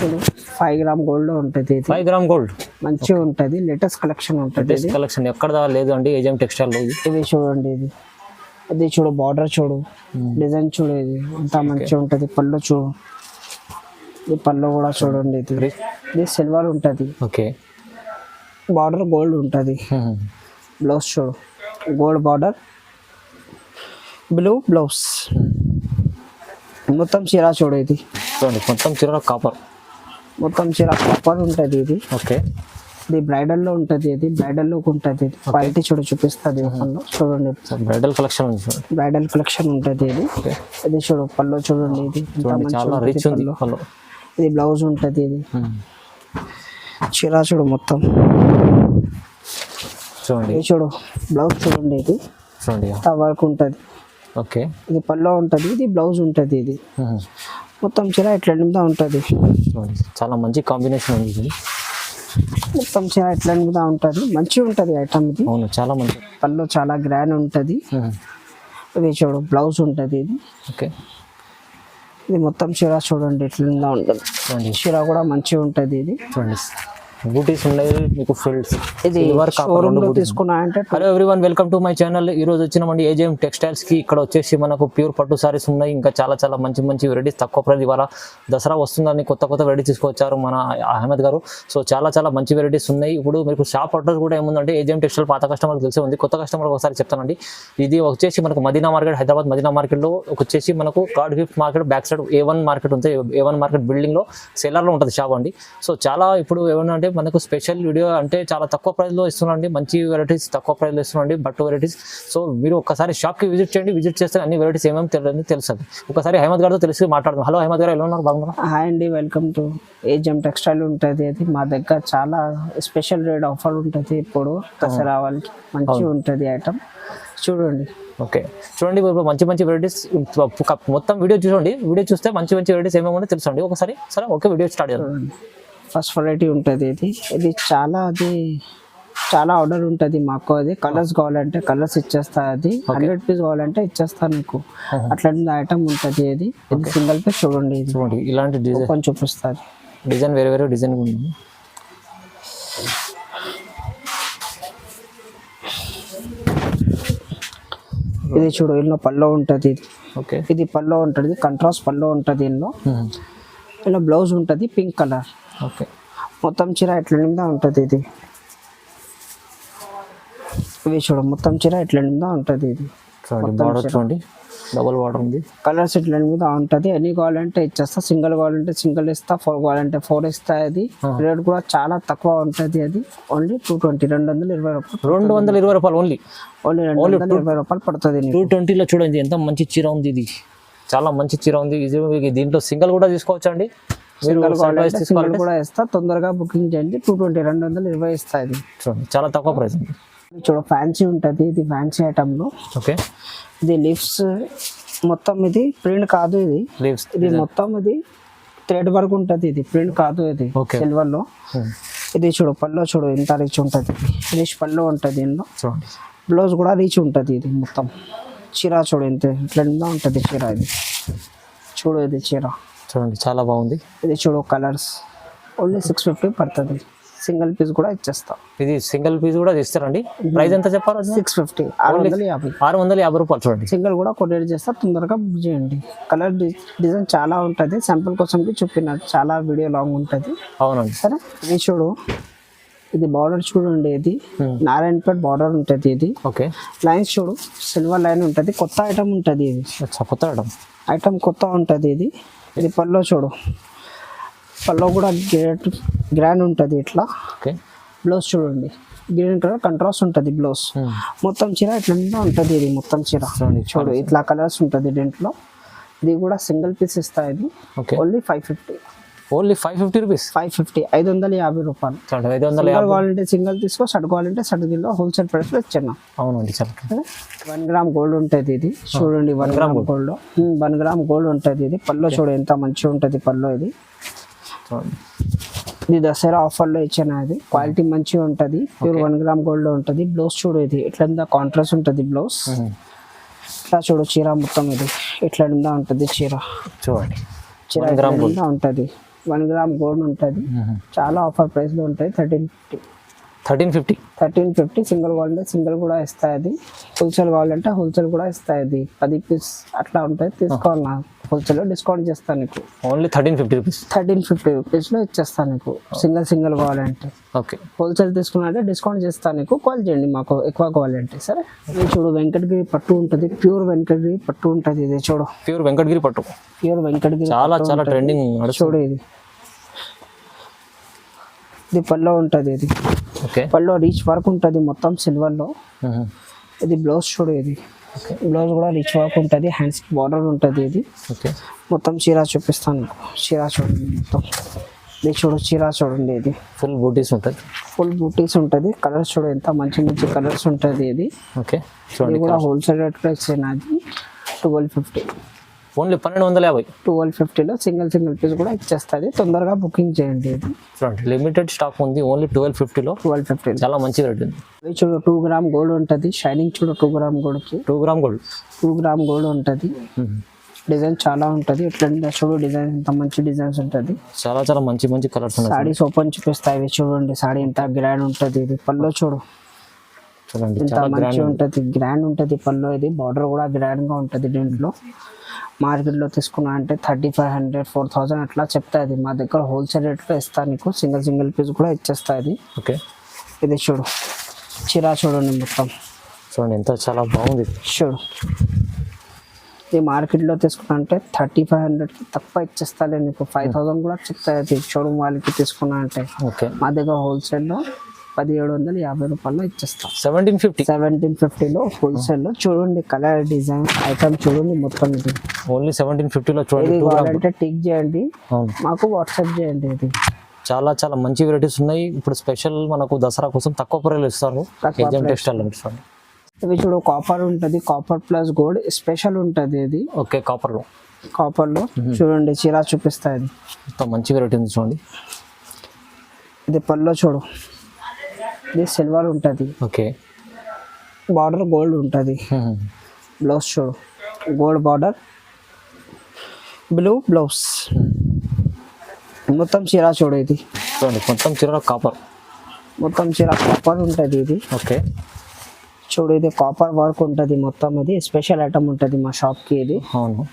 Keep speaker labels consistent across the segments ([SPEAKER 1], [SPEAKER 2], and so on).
[SPEAKER 1] చూడు 5 gram gold ఉంటుంది.
[SPEAKER 2] 5 gram gold
[SPEAKER 1] మంచిగా ఉంటుంది. లేటెస్ట్ కలెక్షన్ ఉంటుంది.
[SPEAKER 2] కలెక్షన్ ఎక్కడ లేదు అండి ఏజెం టెక్స్టైల్.
[SPEAKER 1] ఇది చూడండి, ఇది చూడు బార్డర్ చూడు, డిజైన్ చూడు, ఇది అంతా మంచిగా ఉంటుంది. పళ్ళు చూడు, ఈ పళ్ళు కూడా చూడండి. ఇది సిల్వర్ ఉంటుంది.
[SPEAKER 2] ఓకే,
[SPEAKER 1] బార్డర్ గోల్డ్ ఉంటుంది. బ్లౌజ్ చూడు, గోల్డ్ బార్డర్, బ్లూ బ్లౌజ్. మొత్తం చీర చూడు, ఇది
[SPEAKER 2] చూడండి మొత్తం చీర కాపర్,
[SPEAKER 1] మొత్తం చీర కాపర్ ఉంటుంది. ఇది
[SPEAKER 2] ఓకే,
[SPEAKER 1] ఇది బ్రైడల్ లో ఉంటుంది. ఇది బ్రైడల్ లో ఉంటుంది. క్వాలిటీ చూడు చూపిస్తుంది. చూడండి
[SPEAKER 2] బ్రైడల్ కలెక్షన్ ఉంది.
[SPEAKER 1] బ్రైడల్ కలెక్షన్ ఉంటుంది. ఇది చూడు పళ్ళు చూడండి, ఇది
[SPEAKER 2] చాలా రిచ్ ఉంది పళ్ళు.
[SPEAKER 1] ఇది బ్లౌజ్ ఉంటుంది. ఇది చీర చూడు మొత్తం
[SPEAKER 2] చూడండి.
[SPEAKER 1] ఇది చూడు బ్లౌజ్ చూడండి, ఇది
[SPEAKER 2] చూడండి
[SPEAKER 1] వర్క్ ఉంటుంది.
[SPEAKER 2] ఓకే,
[SPEAKER 1] ఇది పళ్ళు ఉంటుంది. ఇది బ్లౌజ్ ఉంటుంది. ఇది మొత్తం చీర ఇట్లా మీద ఉంటుంది.
[SPEAKER 2] చాలా మంచి కాంబినేషన్ ఉంది. ఇది
[SPEAKER 1] మొత్తం చీర ఇట్లా మీద ఉంటుంది. మంచిగా ఉంటుంది ఐటమ్ ఇది.
[SPEAKER 2] అవును, చాలా మంచి.
[SPEAKER 1] పళ్ళు చాలా గ్రాండ్ ఉంటుంది. ఇది చూడు బ్లౌజ్ ఉంటుంది. ఇది
[SPEAKER 2] ఓకే,
[SPEAKER 1] ఇది మొత్తం చీర చూడండి ఇట్లా ఉంటుంది. చీర కూడా మంచిగా ఉంటుంది. ఇది
[SPEAKER 2] చూడండి బూటీస్ ఉన్నాయి మీకు ఫిల్డ్స్.
[SPEAKER 1] ఇది షోరూమ్ లో తీసుకున్నా అంటే.
[SPEAKER 2] Hello everyone, welcome to my channel. ఈ రోజు వచ్చినామండి ఏజేఎం టెక్స్టైల్స్ కి. ఇక్కడ వచ్చేసి మనకు ప్యూర్ పట్టు సారీస్ ఉన్నాయి. ఇంకా చాలా చాలా మంచి మంచి వెరైటీస్ తక్కువ ప్రైస్. ఇవాళ దసరా వస్తుందని కొత్త కొత్త వెరైటీస్ తీసుకొచ్చారు మన అహ్మద్ గారు. సో చాలా చాలా మంచి వెరైటీస్ ఉన్నాయి. ఇప్పుడు మీకు షాప్ అడ్రస్ కూడా ఏముందంటే ఏజేఎం టెక్స్టైల్ పాత కస్టమర్కి తెలిసే ఉంది. కొత్త కస్టమర్కి ఒకసారి చెప్తానండి. ఇది వచ్చేసి మనకు మదీనా మార్కెట్, హైదరాబాద్ మదీనా మార్కెట్లో వచ్చేసి మనకు card gift market back side A1 market ఉంది. A1 మార్కెట్ బిల్డింగ్ లో సెల్లర్ లో ఉంటుంది షాప్ అండి. సో చాలా ఇప్పుడు ఏమన్నా అంటే మనకు స్పెషల్ వీడియో అంటే చాలా తక్కువ ప్రైస్ లో ఇస్తున్నాండి. మంచి వెరైటీస్ తక్కువ ప్రైస్ లో ఇస్తున్నాండి, బట్టు వెరైటీస్. సో మీరు ఒకసారి షాప్ కి విజిట్ చేయండి. విజిట్ చేస్తే అన్ని వెరైటీస్ ఏమేమి తెలుస్తుంది. ఒకసారి అహ్మద్ గారితో తెలిసి మాట్లాడదాం. హలో అహ్మద్ గారు, ఎలా ఉన్నారు? బాగున్నారు?
[SPEAKER 1] హాయ్ అండి, వెల్కమ్ టు ఏజెం టెక్స్టైల్ ఉంటుంది. అది మా దగ్గర చాలా స్పెషల్ రేట్ ఆఫర్ ఉంటుంది. ఇప్పుడు దసరా వాళ్ళకి మంచిగా ఉంటుంది ఐటమ్ చూడండి.
[SPEAKER 2] ఓకే, చూడండి ఇప్పుడు మంచి మంచి వెరైటీస్ మొత్తం వీడియో చూడండి. వీడియో చూస్తే మంచి మంచి వెరైటీస్ ఏమేమి ఉంటే తెలుసండి ఒకసారి. సరే ఓకే, వీడియో స్టార్ట్ చేద్దాం.
[SPEAKER 1] ఫస్ట్ వెరైటీ ఉంటుంది. ఇది చాలా ఆర్డర్ ఉంటుంది మాకు. అది కలర్స్ కావాలంటే కలర్స్ ఇచ్చేస్తా. అది 100 పీస్ కావాలంటే ఇచ్చేస్తా నీకు. అట్లాంటి ఐటమ్ ఉంటుంది. ఇది సింగిల్ పీస్ చూడండి. ఇది
[SPEAKER 2] చూడండి ఇలాంటి డిజైన్
[SPEAKER 1] కొంచెం చూపిస్తారు.
[SPEAKER 2] డిజైన్ వేరే వేరే డిజైన్ ఉంది.
[SPEAKER 1] ఇది చూడు, ఇందులో పల్లో ఉంటుంది. ఇది
[SPEAKER 2] ఓకే, ఇది
[SPEAKER 1] పల్లో ఉంటుంది. కంట్రాస్ట్ పల్లో ఉంటుంది. ఇలా బ్లౌజ్ ఉంటుంది పింక్ కలర్.
[SPEAKER 2] ఓకే,
[SPEAKER 1] మొత్తం చీర ఇట్లా నిండా ఉంటుంది. ఇది చూడు మొత్తం చీర ఇట్లా నిండా ఉంటుంది. ఇది
[SPEAKER 2] చూడండి డబుల్ బార్డర్ ఉంది.
[SPEAKER 1] కలర్స్ ఇట్లా మీద ఉంటుంది. ఎన్ని కావాలంటే ఇచ్చేస్తా. సింగిల్ కావాలంటే సింగిల్ ఇస్తా, 4 కావాలంటే 4 ఇస్తా. అది రేట్ కూడా చాలా తక్కువ ఉంటుంది. అది ఓన్లీ 220, 220 రూపాయలు.
[SPEAKER 2] 220 రూపాయలు ఓన్లీ
[SPEAKER 1] 220 రూపాయలు పడుతుంది.
[SPEAKER 2] 220లో చూడండి ఎంత మంచి చీర ఉంది. ఇది చాలా మంచి చీర ఉంది. ఇది దీంట్లో సింగిల్ కూడా తీసుకోవచ్చు అండి.
[SPEAKER 1] సింగిల్ కూడా ఇస్తా. తొందరగా బుకింగ్ చేయండి. 220, 220 ఇస్తా. ఇది
[SPEAKER 2] చూడండి చాలా తక్కువ ప్రైస్ ఉంది.
[SPEAKER 1] చూడ ఫ్యాన్సీ ఉంటుంది. ఇది ఫ్యాన్సీ ఐటమ్ లో.
[SPEAKER 2] ఓకే,
[SPEAKER 1] ఇది లీవ్స్ మొత్తం. ఇది ప్రింట్ కాదు. ఇది
[SPEAKER 2] లీవ్స్.
[SPEAKER 1] ఇది మొత్తం ఇది థ్రెడ్ వర్క్ ఉంటుంది. ఇది ప్రింట్ కాదు. ఇది సిల్వర్ లో. ఇది చూడు పళ్ళు చూడు ఎంత రీచ్ ఉంటుంది. రీచ్ పళ్ళు ఉంటుంది. దీనిలో
[SPEAKER 2] చూడండి
[SPEAKER 1] బ్లౌజ్ కూడా రీచ్ ఉంటుంది. ఇది మొత్తం చీర చూడు ఎంత ఇట్లా ఉంటుంది చీర. ఇది చూడు, ఇది చీర
[SPEAKER 2] చూడండి చాలా బాగుంది.
[SPEAKER 1] ఇది చూడు కలర్స్ ఓన్లీ 650 పడుతుంది. సింగిల్ పీస్ కూడా ఇచ్చేస్తాం.
[SPEAKER 2] ఇది సింగిల్ పీస్ కూడా ఇస్తారండి. ప్రైస్ ఎంత చెప్పారు?
[SPEAKER 1] 650, 650
[SPEAKER 2] రూపాయలు. చూడండి
[SPEAKER 1] సింగిల్ కూడా కొరియర్ చేస్తా. తొందరగా బుక్ చేయండి. కలర్ డిజైన్ చాలా ఉంటుంది. శాంపుల్ కోసం చూపిన చాలా వీడియో లాంగ్ ఉంటుంది.
[SPEAKER 2] అవునండి.
[SPEAKER 1] సరే ఇది చూడు, ఇది బార్డర్ చూడండి. ఇది నారాయణపేట బార్డర్ ఉంటుంది. ఇది ఓకే, లైన్స్ చూడు సిల్వర్ లైన్ ఉంటుంది. కొత్త ఐటమ్ ఉంటుంది. ఇది
[SPEAKER 2] కొత్త
[SPEAKER 1] ఐటమ్ కొత్త ఉంటుంది. ఇది పల్లో చూడు, పల్లో కూడా గ్రాండ్ ఉంటుంది ఇట్లా.
[SPEAKER 2] ఓకే,
[SPEAKER 1] బ్లౌజ్ చూడండి గ్రీన్ కలర్ కంట్రాస్ట్ ఉంటుంది. బ్లౌజ్ మొత్తం చీర ఇట్లా ఉంటుంది. ఇది మొత్తం చీర చూడు ఇట్లా కలర్స్ ఉంటుంది దీంట్లో. ఇది కూడా సింగిల్ పీస్ ఇస్తా. ఇది ఓన్లీ 550.
[SPEAKER 2] Only 550 rupees.
[SPEAKER 1] 550 రూపాయలు. 550 కావాలంటే సింగిల్ తీసుకో, షర్ట్ కావాలంటే షర్ట్ కిలో హోల్సేల్ ప్రైస్ లో ఇచ్చాను.
[SPEAKER 2] అవునండి.
[SPEAKER 1] 1 గ్రామ్ గోల్డ్ ఉంటుంది. ఇది చూడండి 1 గ్రామ్ గోల్డ్. 1 గ్రామ్ గోల్డ్ ఉంటుంది. ఇది పళ్ళు చూడు ఎంత మంచిగా ఉంటుంది పళ్ళు. ఇది దసరా ఆఫర్ లో ఇచ్చాను. అది క్వాలిటీ మంచిగా ఉంటుంది. ప్యూర్ 1 గ్రామ్ గోల్డ్ లో ఉంటుంది. బ్లౌజ్ చూడు ఇది ఇట్లా కాంట్రాస్ట్ ఉంటుంది. బ్లౌజ్ ఇట్లా చూడు చీర మొత్తం ఇది ఇట్లా ఉంటుంది. చీర
[SPEAKER 2] చూడండి
[SPEAKER 1] చీర ఉంటుంది. 1 గ్రామ్ గోల్డ్ ఉంటుంది. చాలా ఆఫర్ ప్రైస్ లో ఉంటాయి.
[SPEAKER 2] 1350.
[SPEAKER 1] 1350 సింగిల్ కావాలంటే సింగిల్ కూడా ఇస్తాయి. అది హోల్సేల్ కావాలంటే హోల్సేల్ కూడా ఇస్తాయి. అది 10 పీస్ అట్లా ఉంటుంది. తీసుకోవాలి నా హోల్సేల్ లో డిస్కౌంట్ చేస్తాను నీకు.
[SPEAKER 2] Only 1350 rupees.
[SPEAKER 1] 1350 రూపీస్ లో ఇచ్చేస్తాను నీకు. సింగిల్ కావాలంటే.
[SPEAKER 2] ఓకే.
[SPEAKER 1] హోల్సేల్ తీసుకున్నారంటే డిస్కౌంట్ చేస్తాను నీకు. కాల్ చేయండి మాకు ఎక్కువ కావాలంటే. సరే. ఇది చూడు వెంకటగిరి పట్టు ఉంటుంది. ప్యూర్ వెంకటగిరి పట్టు ఉంటుంది. ఇది చూడు
[SPEAKER 2] ప్యూర్ వెంకటగిరి పట్టు.
[SPEAKER 1] ప్యూర్ వెంకటగిరి
[SPEAKER 2] చాలా చాలా ట్రెండింగ్.
[SPEAKER 1] చూడు ఇది పల్లో ఉంటుంది. ఇది
[SPEAKER 2] ఓకే.
[SPEAKER 1] పల్లో రీచ్ వర్క్ ఉంటుంది మొత్తం సిల్వర్ లో. ఇది బ్లౌజ్ చూడు. ఇది బ్లౌజ్ కూడా రిచ్ వర్క్ ఉంటుంది. హ్యాండ్స్ బార్డర్ ఉంటుంది. ఇది
[SPEAKER 2] ఓకే.
[SPEAKER 1] మొత్తం చీర చూపిస్తాను. చీర చూడండి మొత్తం. ఇది చూడు చీర చూడండి. ఇది
[SPEAKER 2] ఫుల్ బూటీస్ ఉంటుంది.
[SPEAKER 1] ఫుల్ బూటీస్ ఉంటుంది. కలర్స్ చూడు ఎంత మంచి మంచి కలర్స్ ఉంటుంది. ఇది
[SPEAKER 2] ఓకే.
[SPEAKER 1] ఇది
[SPEAKER 2] చూడండి
[SPEAKER 1] కూడా హోల్సేల్ రేట్ ప్రైస్ అది 1250.
[SPEAKER 2] ఓన్లీ 1250.
[SPEAKER 1] 1250లో సింగిల్ పీస్ కూడా ఇచ్చేస్తుంది. తొందరగా బుకింగ్ చేయండి. ఇది
[SPEAKER 2] చూడండి లిమిటెడ్ స్టాక్ ఉంది. ఓన్లీ 1250లో
[SPEAKER 1] 1250.
[SPEAKER 2] చాలా మంచి రేట్ ఉంది.
[SPEAKER 1] ఇది చూడు 2 గ్రామ్ గోల్డ్ ఉంటుంది. షైనింగ్ చూడు 2 గ్రామ్ గోల్డ్కి.
[SPEAKER 2] 2 గ్రామ్ గోల్డ్.
[SPEAKER 1] 2 గ్రామ్ గోల్డ్ ఉంటుంది. డిజైన్ చాలా ఉంటుంది. ఇట్లా చూడు డిజైన్ ఎంత మంచి డిజైన్స్ ఉంటుంది.
[SPEAKER 2] చాలా చాలా మంచి మంచి కలర్స్ ఉన్నాయి.
[SPEAKER 1] సారీస్ ఓపెన్ చూపిస్తాయి. ఇవి చూడండి సారీ ఎంత గ్రాండ్ ఉంటుంది. ఇది పల్లో చూడు
[SPEAKER 2] చూడండి
[SPEAKER 1] ఎంత మంచి ఉంటుంది. గ్రాండ్ ఉంటుంది పల్లో. ఇది బార్డర్ కూడా గ్రాండ్ గా ఉంటుంది. దీంట్లో మార్కెట్లో తీసుకున్నా అంటే 3500 4000 అట్లా చెప్తాది. మా దగ్గర హోల్సేల్ రేట్లో ఇస్తా నీకు. సింగిల్ పీస్ కూడా ఇచ్చేస్తుంది.
[SPEAKER 2] ఓకే.
[SPEAKER 1] ఇది చూడు చీర చూడండి మొత్తం.
[SPEAKER 2] చూడండి ఎంత చాలా బాగుంది.
[SPEAKER 1] చూడు ఇది మార్కెట్లో తీసుకున్నా అంటే 3500కి తక్కువ ఇచ్చేస్తాలే నీకు. 5000 కూడా చెప్తాది షోరూమ్ వాళ్ళకి తీసుకున్నా అంటే.
[SPEAKER 2] ఓకే.
[SPEAKER 1] మా దగ్గర హోల్సేల్లో 1750 రూపాయల్లో ఇచ్చేస్తాం.
[SPEAKER 2] 1750లో
[SPEAKER 1] హోల్సేల్లో. చూడండి కలర్ డిజైన్ ఐటమ్ చూడండి మొత్తం. ఇది
[SPEAKER 2] ఓన్లీ 1750లో చూడండి.
[SPEAKER 1] ఇది కావాలంటే టిక్ చేయండి, మాకు వాట్సాప్ చేయండి. ఇది
[SPEAKER 2] చాలా చాలా మంచి వెరైటీస్ ఉన్నాయి. ఇప్పుడు స్పెషల్ మనకు దసరా కోసం తక్కువ ప్రైస్ ఇస్తారు. ఏజెం టెక్స్టైల్ చూడండి.
[SPEAKER 1] ఇవి చూడు కాపర్ ఉంటుంది. కాపర్ ప్లస్ గోల్డ్ స్పెషల్ ఉంటుంది. ఇది
[SPEAKER 2] ఓకే. కాపర్లో
[SPEAKER 1] చూడండి చీర చూపిస్తాయి. ఇది
[SPEAKER 2] మొత్తం మంచి వెరైటీ ఉంది చూడండి.
[SPEAKER 1] ఇది పల్లో చూడు. ఇది సిల్వర్ ఉంటుంది.
[SPEAKER 2] ఓకే.
[SPEAKER 1] బార్డర్ గోల్డ్ ఉంటుంది. బ్లౌజ్ చూడు గోల్డ్ బార్డర్ బ్లూ బ్లౌజ్. మొత్తం చీర చూడు. ఇది
[SPEAKER 2] చూడండి మొత్తం చీర కాపర్.
[SPEAKER 1] మొత్తం చీర కాపర్ ఉంటుంది. ఇది
[SPEAKER 2] ఓకే.
[SPEAKER 1] చూడు ఇది కాపర్ వర్క్ ఉంటుంది మొత్తం. ఇది స్పెషల్ ఐటమ్ ఉంటుంది మా షాప్కి. ఇది
[SPEAKER 2] అవును.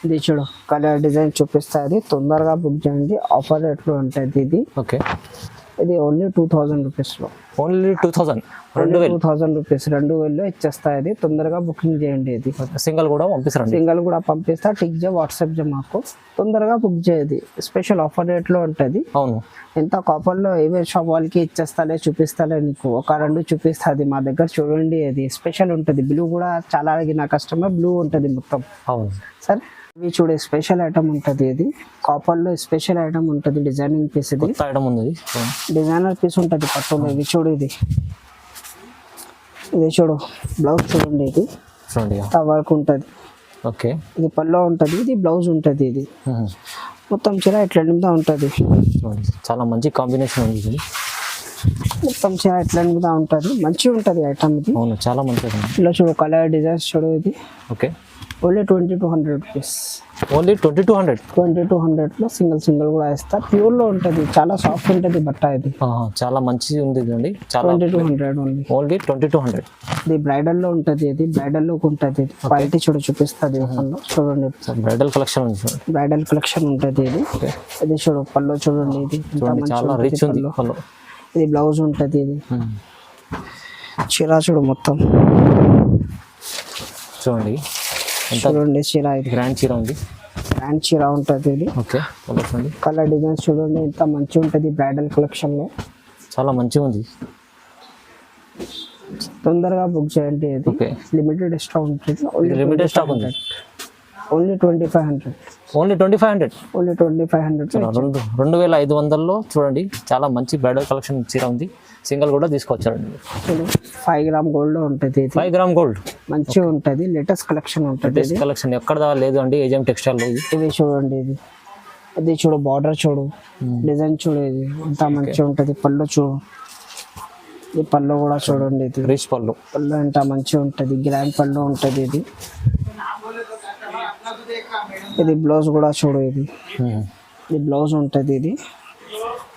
[SPEAKER 1] ఇది చూడు కలర్ డిజైన్ చూపిస్తుంది. తొందరగా బుక్ చేయండి. ఆఫర్ రేట్లో ఉంటుంది. ఇది
[SPEAKER 2] ఓకే.
[SPEAKER 1] ఇది ఓన్లీ 2000 రూపీస్లో.
[SPEAKER 2] ఓన్లీ 2000
[SPEAKER 1] రూపీస్ 2000లో ఇచ్చేస్తాయి. ఇది తొందరగా బుకింగ్ చేయండి. ఇది
[SPEAKER 2] సింగిల్ కూడా పంపిస్తారండి.
[SPEAKER 1] సింగిల్ కూడా పంపిస్తా. టిక్ చే వాట్సాప్ చే మాకు. తొందరగా బుక్ చేయది. స్పెషల్ ఆఫర్ రేట్లో ఉంటుంది.
[SPEAKER 2] అవును.
[SPEAKER 1] ఎంత కాపర్లో ఏవే షాప్ వాళ్ళకి ఇచ్చేస్తాలే చూపిస్తాలే నీకు. 1-2 చూపిస్తుంది మా దగ్గర. చూడండి అది స్పెషల్ ఉంటుంది. బ్లూ కూడా చాలా అడిగిన కస్టమర్ బ్లూ ఉంటుంది మొత్తం.
[SPEAKER 2] అవును.
[SPEAKER 1] సరే ఇవి చూడే స్పెషల్ ఐటమ్ ఉంటుంది. ఇది కాపర్లో స్పెషల్ ఐటమ్ ఉంటుంది. Designing piece. ఇది
[SPEAKER 2] ఐటమ్ ఉంది.
[SPEAKER 1] డిజైనర్ పీస్ ఉంటుంది పట్టులో. ఇవి చూడు. ఇది చూడు బ్లౌజ్ చూడండి. ఇది
[SPEAKER 2] చూడండి
[SPEAKER 1] వర్క్ ఉంటుంది.
[SPEAKER 2] ఓకే.
[SPEAKER 1] ఇది పల్లో ఉంటుంది. ఇది బ్లౌజ్ ఉంటుంది. ఇది మొత్తం చీర ఇట్లా నిండా ఉంటుంది.
[SPEAKER 2] చాలా మంచి కాంబినేషన్ ఉంది. ఇది
[SPEAKER 1] మొత్తం చీర ఇట్లా నిండా ఉంటుంది. మంచిగా ఉంటుంది ఐటమ్. ఇది
[SPEAKER 2] అవును చాలా మంచిగా.
[SPEAKER 1] ఇలా చూడు కలర్ డిజైన్స్ చూడు. ఇది
[SPEAKER 2] ఓకే.
[SPEAKER 1] Only 2200 rupees.
[SPEAKER 2] ఓన్లీ
[SPEAKER 1] 2200లో సింగిల్ కూడా ఇస్తా. ప్యూర్లో ఉంటుంది. చాలా సాఫ్ట్ ఉంటుంది బట్ట. ఇది
[SPEAKER 2] చాలా మంచిది ఉంది అండి.
[SPEAKER 1] 2200
[SPEAKER 2] ఓన్లీ 2200.
[SPEAKER 1] ఇది బ్రైడల్లో ఉంటుంది. ఇది బ్రైడల్లో ఉంటుంది. క్వాలిటీ చూడు చూపిస్తుంది. చూడండి
[SPEAKER 2] బ్రైడల్ కలెక్షన్ ఉంది.
[SPEAKER 1] బ్రైడల్ కలెక్షన్ ఉంటుంది. ఇది ఇది చూడు పల్లో చూడండి. ఇది
[SPEAKER 2] చాలా రిచ్ ఉంది.
[SPEAKER 1] ఇది బ్లౌజ్ ఉంటుంది. ఇది చీర చూడు మొత్తం.
[SPEAKER 2] చూడండి
[SPEAKER 1] చూడండి చీర. ఇది
[SPEAKER 2] గ్రాండ్ చీర ఉంది.
[SPEAKER 1] గ్రాండ్ చీర ఉంటుంది. ఇది
[SPEAKER 2] ఓకే.
[SPEAKER 1] కలర్ డిజైన్స్ చూడండి ఎంత మంచిగా ఉంటుంది. బ్రైడల్ కలెక్షన్ లో
[SPEAKER 2] చాలా మంచిగా ఉంది.
[SPEAKER 1] తొందరగా బుక్ చేయండి. ఇది లిమిటెడ్ స్టాక్ ఉంటుంది.
[SPEAKER 2] లిమిటెడ్ స్టాక్ ఉంది.
[SPEAKER 1] ఓన్లీ 2500.
[SPEAKER 2] ఓన్లీ 2500.
[SPEAKER 1] ఓన్లీ 2500.
[SPEAKER 2] 2500లో చూడండి చాలా మంచి బ్రైడల్ కలెక్షన్ చీర ఉంది. సింగిల్ కూడా తీసుకొచ్చారండి.
[SPEAKER 1] 5 గ్రామ్ గోల్డ్ ఉంటుంది.
[SPEAKER 2] 5 గ్రామ్ గోల్డ్
[SPEAKER 1] మంచిగా ఉంటుంది. లేటెస్ట్ కలెక్షన్ ఉంటుంది.
[SPEAKER 2] కలెక్షన్ ఎక్కడ లేదు అండి ఏజెం టెక్స్టైల్ లో.
[SPEAKER 1] ఇది చూడండి. ఇది చూడు బార్డర్ చూడు. డిజైన్ చూడు. ఇది ఎంత మంచిగా ఉంటుంది. పళ్ళు చూడు. ఈ పళ్ళు కూడా చూడండి. ఇది
[SPEAKER 2] రిచ్ పళ్ళు
[SPEAKER 1] ఎంత మంచిగా ఉంటుంది. గ్రాండ్ పళ్ళు ఉంటుంది. ఇది బ్లౌజ్ కూడా చూడు. ఇది ఇది బ్లౌజ్ ఉంటుంది. ఇది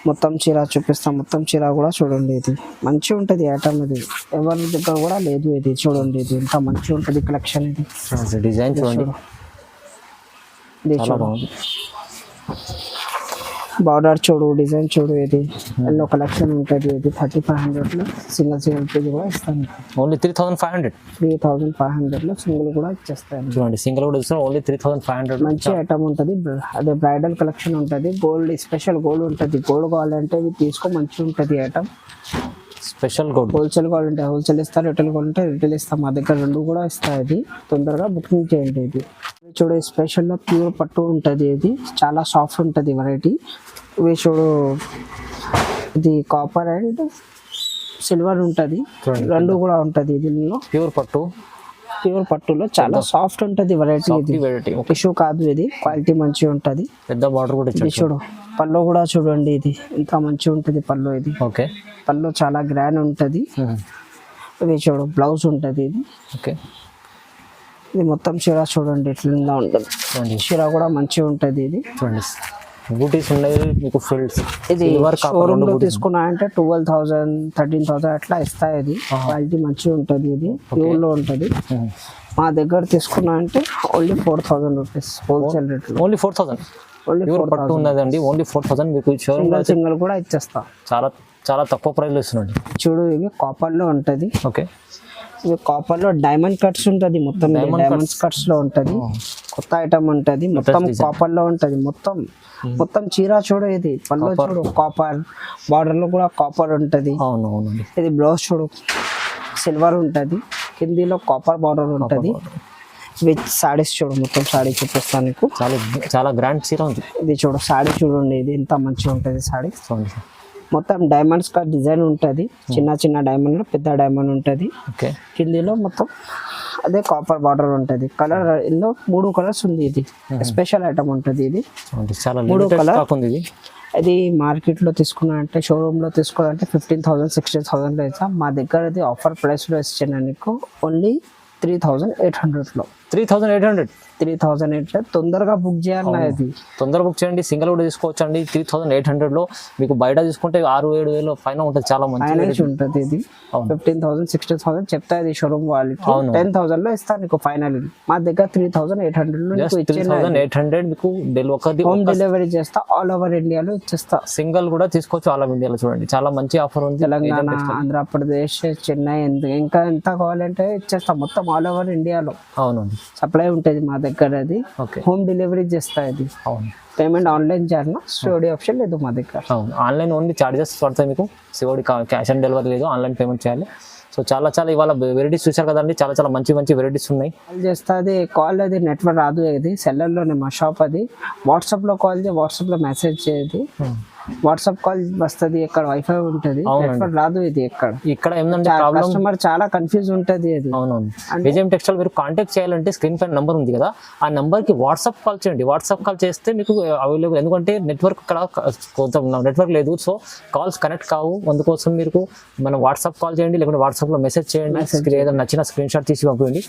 [SPEAKER 1] మొత్తం చీర చూపిస్తాం. మొత్తం చీర కూడా చూడండి, ఇది మంచిగా ఉంటుంది ఐటమ్. ఇది ఎవరి దగ్గర కూడా లేదు. ఇది చూడండి, ఇది ఎంత మంచిగా ఉంటుంది కలెక్షన్. ఇది
[SPEAKER 2] డిజైన్ చూడండి,
[SPEAKER 1] ఇది
[SPEAKER 2] చాలా బాగుంది.
[SPEAKER 1] బార్డర్ చూడు, డిజైన్ చూడు. ఇది ఎల్లో కలెక్షన్ ఉంటుంది. ఇది 3500లో సింగిల్ పేజ్ కూడా ఇస్తాను.
[SPEAKER 2] ఓన్లీ 3500.
[SPEAKER 1] 3500లో సింగిల్ కూడా ఇచ్చేస్తాను.
[SPEAKER 2] చూడండి, సింగిల్ కూడా ఇస్తాను. ఓన్లీ 3500.
[SPEAKER 1] మంచి ఐటమ్ ఉంటుంది. అదే బ్రైడల్ కలెక్షన్ ఉంటుంది. గోల్డ్ స్పెషల్ గోల్డ్ ఉంటుంది. గోల్డ్ కావాలంటే ఇది తీసుకో, మంచిగా ఉంటుంది ఐటమ్.
[SPEAKER 2] Special gold.
[SPEAKER 1] హోల్సేల్ కావాలంటే హోల్సేల్ ఇస్తారు, రిటైల్ కావాలంటే రిటైల్ ఇస్తాం. మా దగ్గర రెండు కూడా ఇస్తాయి. ఇది తొందరగా బుకింగ్ చేయండి. ఇది చూడు, స్పెషల్లో ప్యూర్ పట్టు ఉంటుంది. ఇది చాలా సాఫ్ట్ ఉంటుంది వెరైటీ. ఇవి చూడు, ఇది కాపర్ అండ్ సిల్వర్ ఉంటుంది, రెండు కూడా ఉంటుంది. దీనిలో
[SPEAKER 2] ప్యూర్ పట్టు,
[SPEAKER 1] ప్యూర్ పట్టులో చాలా సాఫ్ట్ ఉంటుంది వెరైటీ. ఇది
[SPEAKER 2] వెరైటీ
[SPEAKER 1] టిష్యూ కాదు, ఇది క్వాలిటీ మంచిగా ఉంటుంది.
[SPEAKER 2] పెద్ద బార్డర్ కూడా
[SPEAKER 1] ఇది చూడు, పళ్ళు కూడా చూడండి, ఇది ఎంత మంచిగా ఉంటుంది పళ్ళు. ఇది
[SPEAKER 2] ఓకే,
[SPEAKER 1] పళ్ళు చాలా గ్రాండ్ ఉంటుంది. ఇది చూడు, బ్లౌజ్ ఉంటుంది. ఇది
[SPEAKER 2] ఓకే.
[SPEAKER 1] ఇది మొత్తం చీర చూడండి ఎట్లా ఉంటుంది. చీర కూడా మంచిగా ఉంటుంది. ఇది
[SPEAKER 2] చూడండి, బూటీస్ ఉన్నాయి మీకు ఫిల్స్.
[SPEAKER 1] ఇది షోరూమ్ లో తీసుకున్నా అంటే 12,000 13,000 అట్లా ఇస్తాయి. ఇది క్వాలిటీ మంచిగా ఉంటుంది. ఇది ప్యూర్ లో ఉంటుంది. మా దగ్గర తీసుకున్నా అంటే ఓన్లీ 4,000 రూపీస్ హోల్సేల్ రేట్ లో.
[SPEAKER 2] ఓన్లీ 4,000.
[SPEAKER 1] ఓన్లీ
[SPEAKER 2] ప్యూర్ పట్టు ఉన్నదండి. ఓన్లీ 4,000 మీకు షోరూమ్ లో
[SPEAKER 1] సింగిల్ కూడా ఇచ్చేస్తా.
[SPEAKER 2] చాలా చాలా తక్కువ ప్రైస్ లో ఇస్తున్నాండి.
[SPEAKER 1] చూడు, ఇవి కాపర్ లో ఉంటుంది.
[SPEAKER 2] ఓకే,
[SPEAKER 1] ఇవి కాపర్ లో డైమండ్ కట్స్ ఉంటుంది. మొత్తం డైమండ్ కట్స్ లో ఉంటుంది. కొత్త ఐటమ్ ఉంటుంది. మొత్తం కాపర్ లో ఉంటుంది. మొత్తం చీర చూడు, ఇది పళ్ళు చూడు, కాపర్ బార్డర్ లో కూడా కాపర్ ఉంటుంది.
[SPEAKER 2] అవును అవునండి.
[SPEAKER 1] ఇది బ్లౌజ్ చూడు, సిల్వర్ ఉంటుంది. కిందిలో కాపర్ బార్డర్ ఉంటుంది. విత్ సారీస్ చూడు, మొత్తం సారీ చూపిస్తాను నీకు.
[SPEAKER 2] చాలా చాలా గ్రాండ్ చీర ఉంది.
[SPEAKER 1] ఇది చూడు, సారీ చూడండి, ఇది ఎంత మంచిగా ఉంటుంది సారీ.
[SPEAKER 2] చూడండి,
[SPEAKER 1] మొత్తం డైమండ్స్ కా డిజైన్ ఉంటుంది. చిన్న చిన్న డైమండ్, పెద్ద డైమండ్ ఉంటుంది.
[SPEAKER 2] ఓకే,
[SPEAKER 1] కిందిలో మొత్తం అదే కాపర్ బార్డర్ ఉంటుంది. కలర్ ఇందులో 3 కలర్స్ ఉంది. ఇది స్పెషల్ ఐటమ్ ఉంటుంది. ఇది
[SPEAKER 2] చాలా
[SPEAKER 1] 3 కలర్
[SPEAKER 2] ఉంది. ఇది
[SPEAKER 1] ఇది మార్కెట్లో తీసుకున్నారంటే, షోరూంలో తీసుకోవాలంటే 15,000 16,000లో ఇస్తాం. మా దగ్గర ఇది ఆఫర్ ప్రైస్లో ఇచ్చాను నీకు. ఓన్లీ 3,800లో.
[SPEAKER 2] 3,800.
[SPEAKER 1] 3,800 తొందరగా బుక్ చేయాలి. ఇది
[SPEAKER 2] తొందరగా బుక్ చేయండి. సింగిల్ కూడా తీసుకోవచ్చు అండి. 3,800లో మీకు బయట తీసుకుంటే 6,000-7,000 పైన ఉంటుంది. చాలా మంచి
[SPEAKER 1] ఉంటుంది. ఇది 15,000 16,000 చెప్తా. ఇది షోరూమ్ వాళ్ళకి 10,000లో ఇస్తాను నీకు ఫైనల్. మా దగ్గర 3,800లో
[SPEAKER 2] 3,800 మీకు
[SPEAKER 1] హోమ్ డెలివరీ చేస్తా. ఆల్ ఓవర్ ఇండియాలో ఇచ్చేస్తా.
[SPEAKER 2] సింగిల్ కూడా తీసుకోవచ్చు ఆల్ ఓవర్ ఇండియాలో. చూడండి, చాలా మంచి ఆఫర్ ఉంది.
[SPEAKER 1] తెలంగాణ, ఆంధ్రప్రదేశ్, చెన్నై, ఇంకా ఎంత కావాలంటే ఇచ్చేస్తా. మొత్తం ఆల్ ఓవర్ ఇండియాలో
[SPEAKER 2] అవునండి
[SPEAKER 1] సప్లై ఉంటుంది మా దగ్గర. అది హోమ్ డెలివరీ చేస్తా. ఇది పేమెంట్ ఆన్లైన్ చేయాలన్నా సిఓడి ఆప్షన్ లేదు మా దగ్గర.
[SPEAKER 2] ఆన్లైన్ ఓన్లీ చార్జెస్ పడతాయి మీకు. సిఓడి క్యాష్ ఆన్ డెలివరీ లేదు, ఆన్లైన్ పేమెంట్ చేయాలి. సో చాలా చాలా ఇవాళ వెరైటీస్ చూశారు కదండి. చాలా చాలా మంచి మంచి వెరైటీస్ ఉన్నాయి.
[SPEAKER 1] కాల్ చేస్తా. అది కాల్, అది నెట్వర్క్ రాదు. ఇది సెల్లర్లోనే మా షాప్. అది వాట్సాప్లో కాల్ చేయి, వాట్సాప్లో మెసేజ్ చేయది. వాట్సాప్ కాల్ వస్తుంది. ఇక్కడ వైఫై ఉంటుంది, నెట్వర్క్ రాదు. ఇది ఇక్కడ ఏంటంటే కస్టమర్ చాలా కన్ఫ్యూజ్ ఉంటుంది. అది
[SPEAKER 2] అవునవును. విజయం టెక్స్టైల్ మీరు కాంటాక్ట్ చేయాలంటే స్క్రీన్ పైన నెంబర్ ఉంది కదా, ఆ నెంబర్ కి వాట్సాప్ కాల్ చేయండి. వాట్సాప్ కాల్ చేస్తే మీకు అవైలబుల్. ఎందుకంటే నెట్వర్క్ ఇక్కడ కొంత నెట్వర్క్ లేదు, సో కాల్స్ కనెక్ట్ కావు. అందుకోసం మీరు మనం వాట్సాప్ కాల్ చేయండి, లేకుంటే వాట్సాప్ లో మెసేజ్ చేయండి. ఏదైనా నచ్చిన స్క్రీన్ షాట్ తీసి పంపించండి.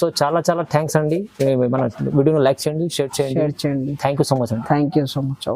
[SPEAKER 2] సో చాలా చాలా థ్యాంక్స్ అండి. మన వీడియోను లైక్ చేయండి, షేర్ చేయండి.
[SPEAKER 1] షేర్ చేయండి.
[SPEAKER 2] థ్యాంక్ యూ సో మచ్ అండి.
[SPEAKER 1] Thank you so much.